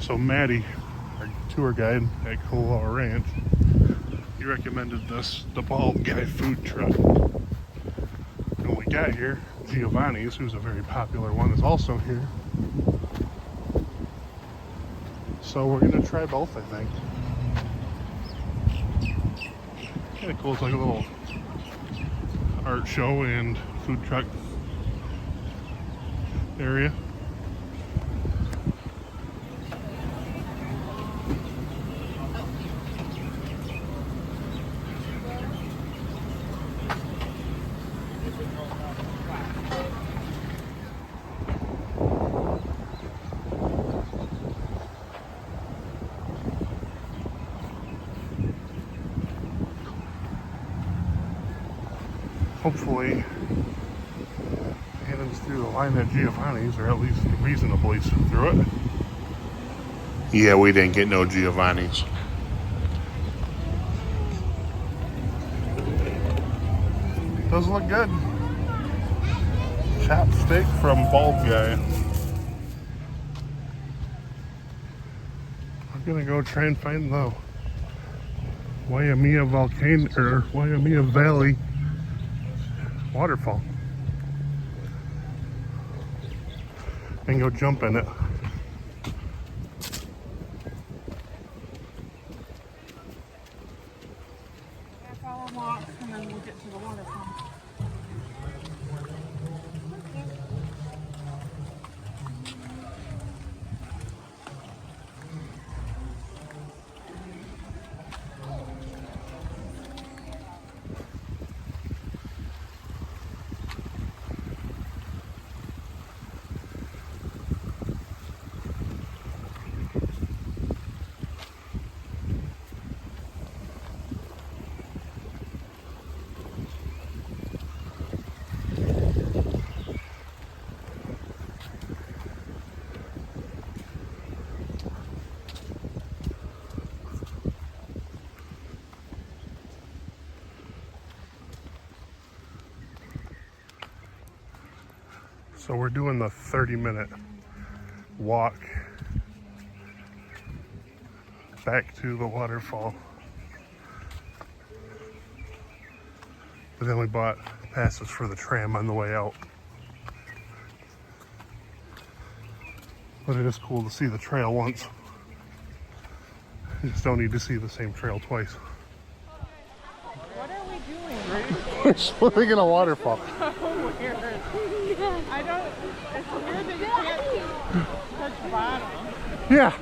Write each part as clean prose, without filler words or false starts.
So Maddie, our tour guide at Cola Ranch, he recommended the Bald Guy food truck. When we got here, Giovanni's, who's a very popular one, is also here. So we're gonna try both, I think. Kind of cool. It's like a little art show and food truck area. Hopefully, Hannon's through the line at Giovanni's, or at least reasonably through it. Yeah, we didn't get no Giovanni's. Does look good. Chopped steak from Bald Guy. We're gonna go try and find the Waimea volcano, or Waimea Valley waterfall, and go jump in it. Half-hour walk, and then we'll get to the waterfall. So we're doing the 30-minute walk back to the waterfall. But then we bought passes for the tram on the way out. But it is cool to see the trail once. You just don't need to see the same trail twice. What are we doing? We're swimming in a waterfall. So weird. I don't, it's weird that you can't touch bottom. Yeah.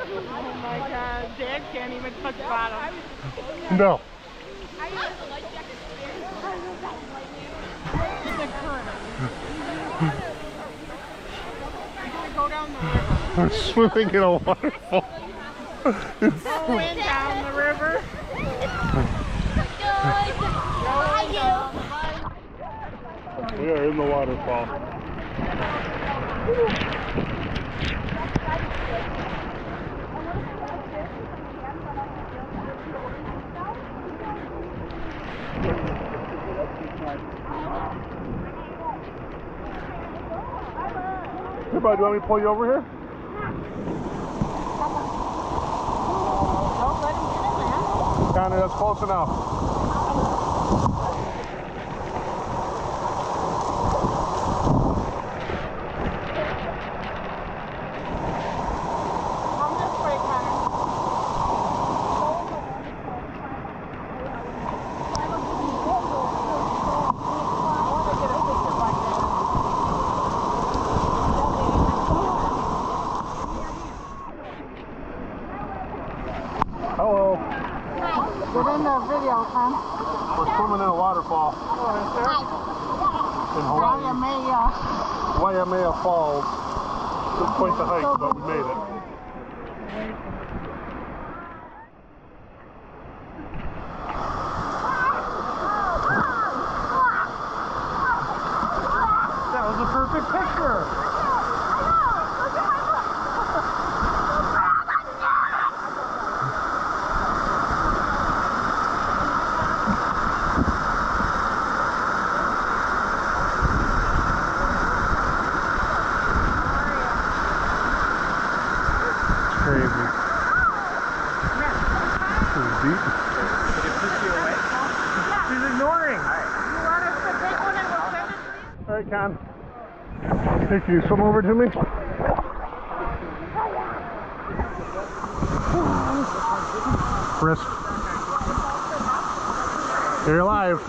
Oh my God, Dad can't even touch bottom. No. In the current. We're gonna go down the river. We're swimming in a waterfall. Going down the river. We are in the waterfall. Hey, bud, do you want me to pull you over here? Don't let him get in there. Down there, that's close enough. Come this way, Connor. Hello. Get in the video, Con. We're swimming in a waterfall in Hawaii. Waimea Falls. It's quite the hike, but we made it. That was a perfect picture. Hey, can you swim over to me? Wrist. You're alive.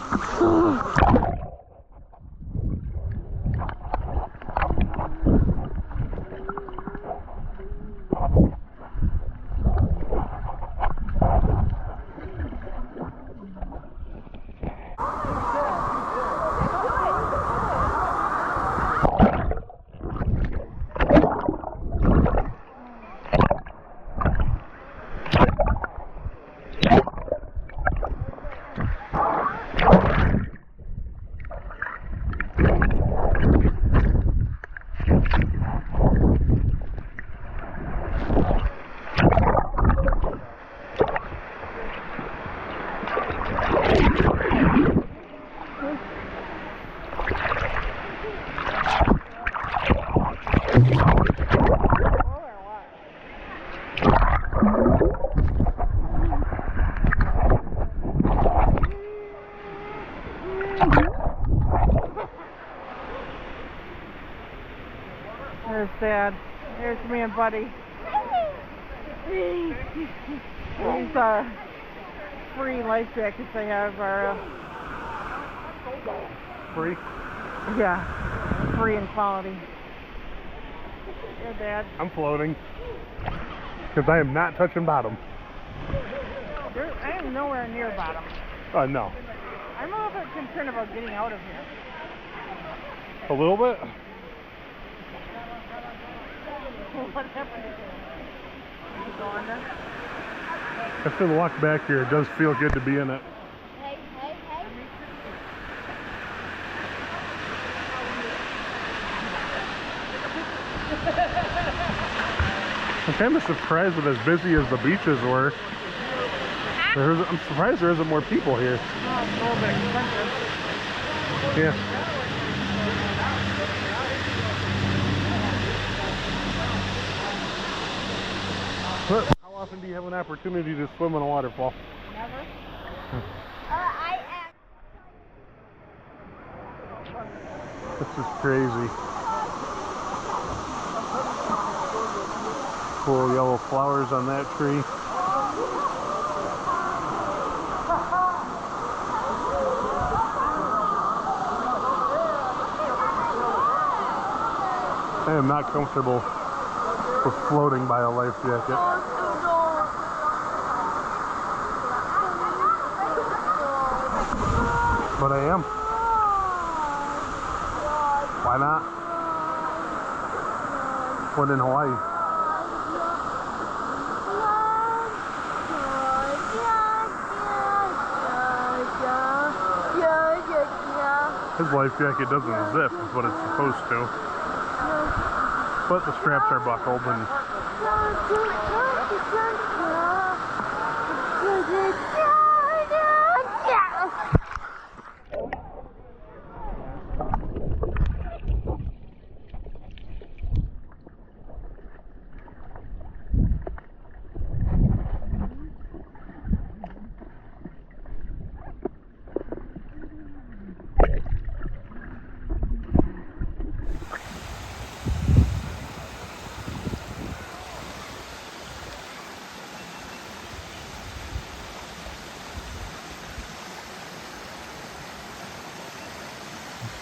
There's Dad. There's me and Buddy. These free life jackets they have are Free? yeah, free in quality. Yeah, Dad. I'm floating. Because I am not touching bottom. I am nowhere near bottom. No. I'm a little bit concerned about getting out of here. A little bit? What happened to you? Did you go under? After the walk back here, it does feel good to be in it. Hey, hey, hey. I'm kind of surprised that as busy as the beaches were. I'm surprised there isn't more people here. Oh, it's a little bit expensive. Yeah. But how often do you have an opportunity to swim in a waterfall? Never? I This is crazy. Cool yellow flowers on that tree. I am not comfortable with floating by a life jacket. But I am. Why not? When in Hawaii. His life jacket doesn't zip, is what it's supposed to. But the straps are buckled and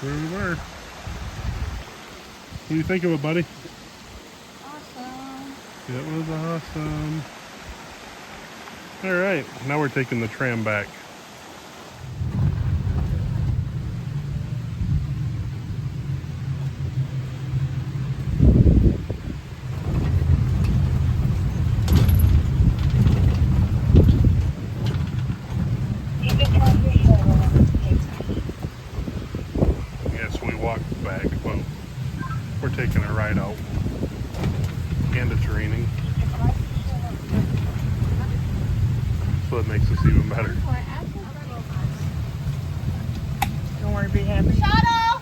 there we were. What do you think of it, buddy? Awesome. It was awesome. Alright, now we're taking the tram back. Yes, we walked back, but we're taking a ride out. And it's raining. So it makes us even better. Don't worry, be happy. Shuttle!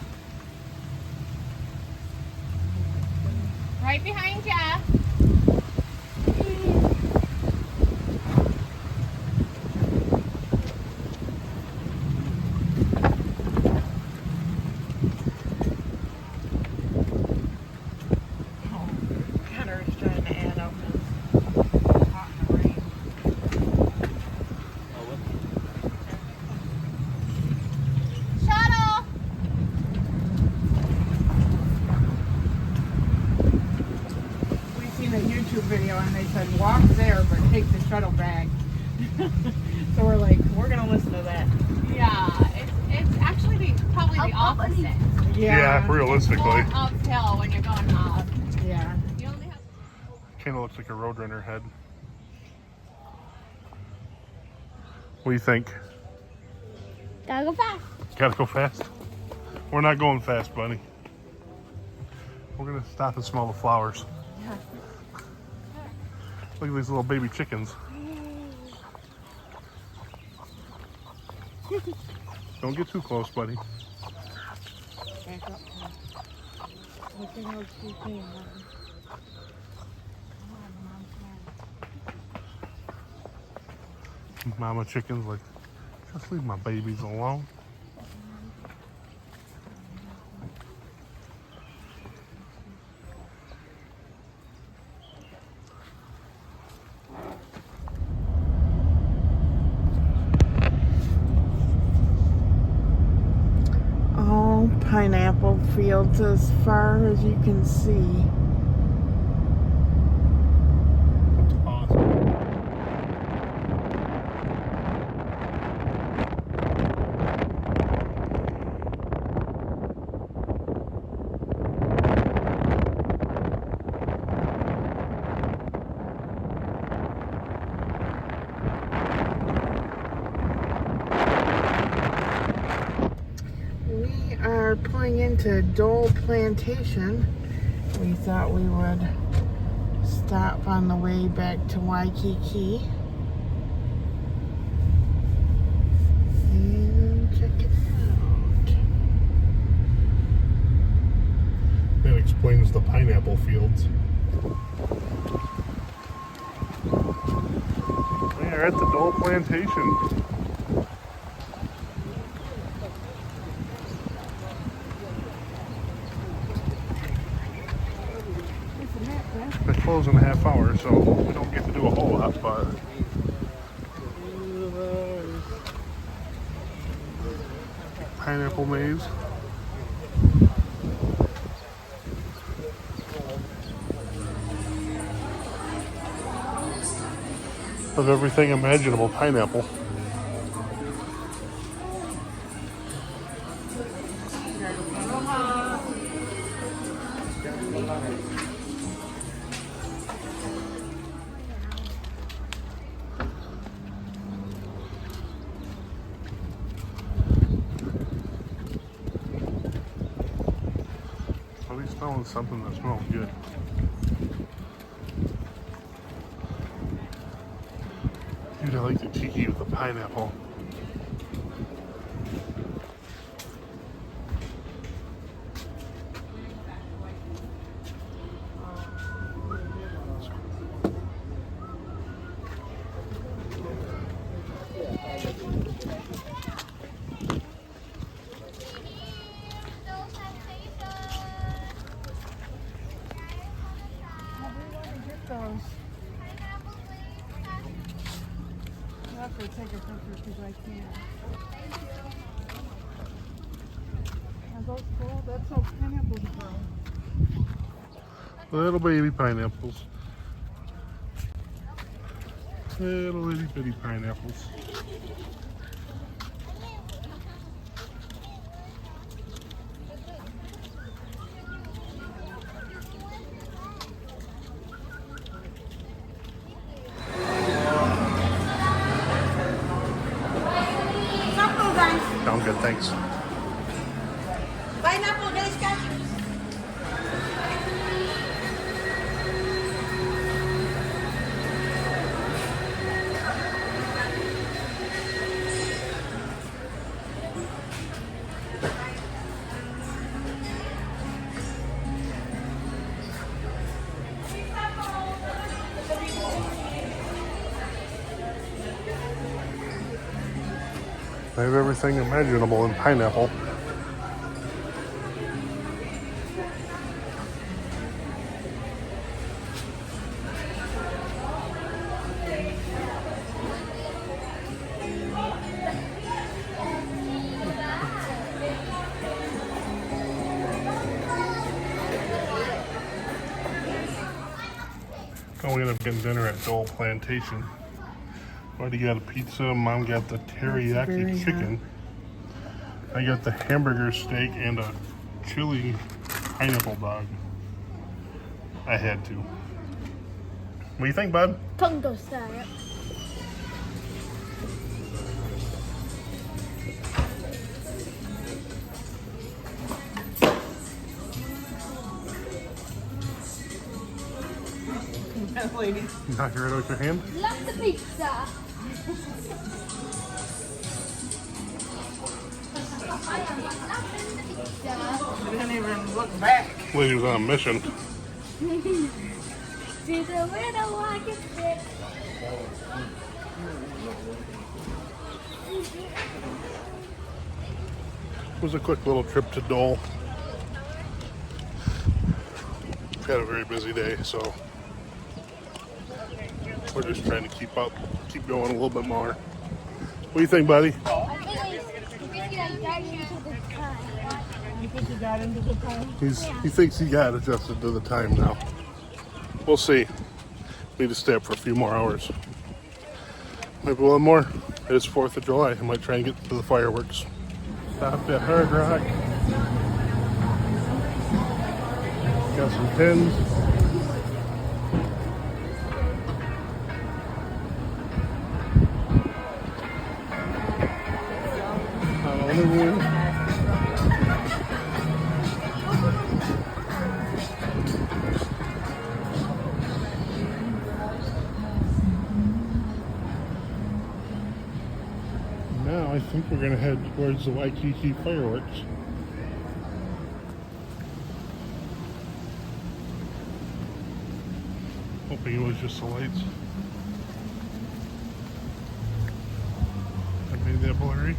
Right behind Jeff. YouTube video and they said walk there but take the shuttle bag. So we're like, we're gonna listen to that. Yeah, it's actually probably the opposite. Yeah, More realistically. uphill when you're going up. Yeah. You only have Kind of looks like a Roadrunner head. What do you think? Gotta go fast. Gotta go fast? We're not going fast, buddy. We're gonna stop and smell the flowers. Look at these little baby chickens. Don't get too close, buddy. Back up. Look at how she's doing. Mama chickens like, just leave my babies alone. All pineapple fields as far as you can see. That's awesome. We are pulling into Dole Plantation. We thought we would stop on the way back to Waikiki. And check it out. That explains the pineapple fields. We are at the Dole Plantation. They close in a half hour, so we don't get to do a whole lot, but pineapple maze. Of everything imaginable pineapple. At least smelling something that smells good. Dude, I like the tiki with the pineapple. I'll have to take a picture because I can't. Are those cool? That's how pineapples grow. Little baby pineapples. Little itty bitty pineapples. Sound good, thanks. Pineapple, guys, catch it. They have everything imaginable in pineapple. Oh, we ended up getting dinner at Dole Plantation. Buddy got a pizza, Mom got the very teriyaki chicken. I got the hamburger steak and a chili pineapple dog. I had to. What do you think, bud? Tongo style. Lady. Knock it right out with your hand? Love the pizza. I am loving the pizza. We didn't even look back. Lady was on a mission. To the window I can fit. It was a quick little trip to Dole. We've had a very busy day, so we're just trying to keep going a little bit more. What do you think, buddy? I think I got into the time. You think you got into the time? He thinks he got adjusted to the time now. We'll see. Need to stay up for a few more hours. Maybe we'll have more. It is 4th of July. I might try and get to the fireworks. Stopped at Hard Rock. Got some pins. Now I think we're going to head towards the Waikiki fireworks. Hoping it was just the lights. I made that blurry.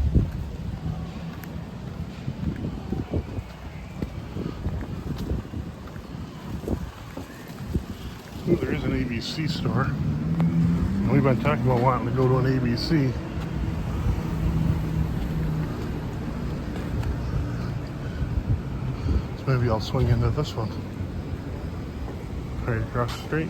Ooh, there is an ABC store. And we've been talking about wanting to go to an ABC. So maybe I'll swing into this one. Right across the street.